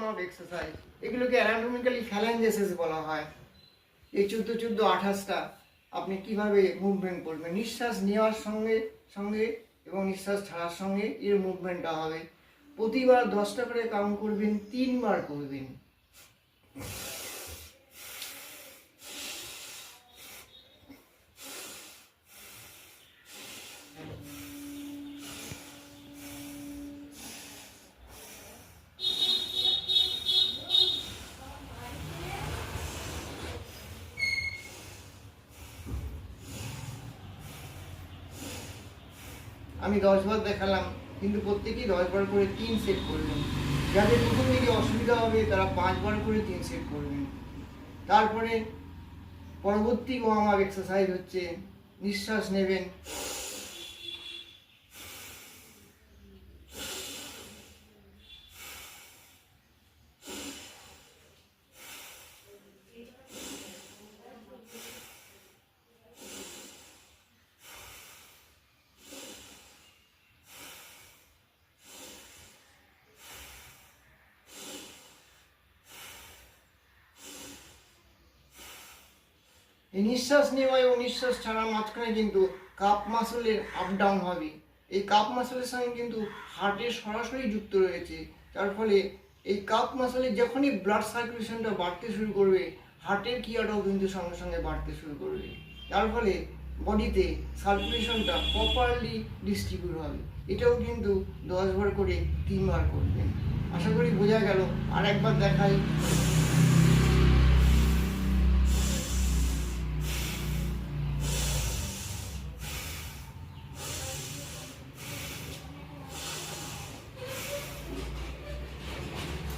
Exercise, এগুলোকে anatomically ফ্যালেঞ্জেসিস বলা হয়। এই 14-14-28টা আপনি কিভাবে মুভমেন্ট করবেন, নিঃশ্বাস নেওয়ার সঙ্গে সঙ্গে এবং নিঃশ্বাস ছাড়ার সঙ্গে এর মুভমেন্টটা হবে। প্রতিবার 10টা করে কাউন্ট করবেন, 3 বার করবেন। আমি 10 বার দেখালাম, কিন্তু প্রত্যেকেই 10 বার করে 3 সেট করবেন। যাদের প্রথম দিকে অসুবিধা হবে তারা 5 বার করে 3 সেট করবেন। তারপরে পরবর্তী ওয়ার্ম আপ এক্সারসাইজ হচ্ছে নিঃশ্বাস নেবেন, এই নিঃশ্বাস নেওয়া এবং নিঃশ্বাস ছাড়ার মাঝখানে কিন্তু কাপ মাসলের আপ ডাউন হবে। এই কাপ মাসলের সঙ্গে কিন্তু হার্টের সরাসরি যুক্ত রয়েছে, যার ফলে এই কাপ মাসলে যখনই ব্লাড সার্কুলেশনটা বাড়তে শুরু করবে, হার্টের ক্রিয়াটাও কিন্তু সঙ্গে সঙ্গে বাড়তে শুরু করবে, যার ফলে বডিতে সার্কুলেশনটা প্রপারলি ডিস্ট্রিবিউট হবে। এটাও কিন্তু 10 বার করে 3 বার করবেন। আশা করি বোঝা গেল। আর একবার দেখাই।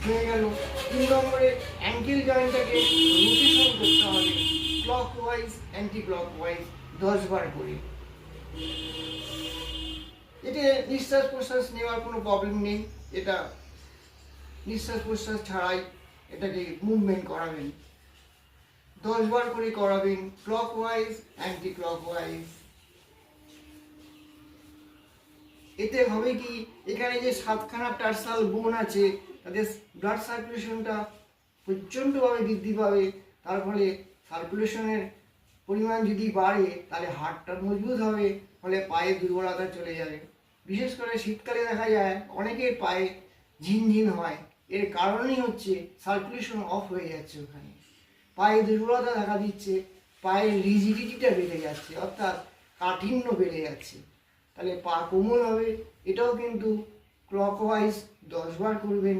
হয়ে গেল। 3 নম্বরে অ্যাঙ্কেল জয়েন্টটাকে রোটেশন করতে হবে ক্লকওয়াইজ অ্যান্টি ক্লকওয়াইজ 10 বার করে। এতে নিঃশ্বাস প্রশ্বাস নেওয়ার কোনো প্রবলেম নেই, এটা নিঃশ্বাস প্রশ্বাস ছাড়াই এটাকে মুভমেন্ট করাবেন। 10 বার করে করাবেন ক্লকওয়াইজ অ্যান্টি ক্লকওয়াইজ। এতে হবে কি, এখানে যে 7খানা টার্সাল বোন আছে তাদের ব্লাড সার্কুলেশনটা প্রচণ্ডভাবে বৃদ্ধি পাবে। তার ফলে সার্কুলেশনের পরিমাণ যদি বাড়ে তাহলে হার্টটা মজবুত হবে, ফলে পায়ে দুর্বলতা চলে যাবে। বিশেষ করে শীতকালে দেখা যায় অনেকের পায়ে ঝিনঝিন হয়, এর কারণই হচ্ছে সার্কুলেশন অফ হয়ে যাচ্ছে, ওখানে পায়ে দুর্বলতা দেখা দিচ্ছে, পায়ের রিজিডিটিটা বেড়ে যাচ্ছে, অর্থাৎ কাঠিন্য বেড়ে যাচ্ছে, তাহলে পা কোমল হবে। এটাও কিন্তু ক্লকওয়াইজ 10 বার করবেন।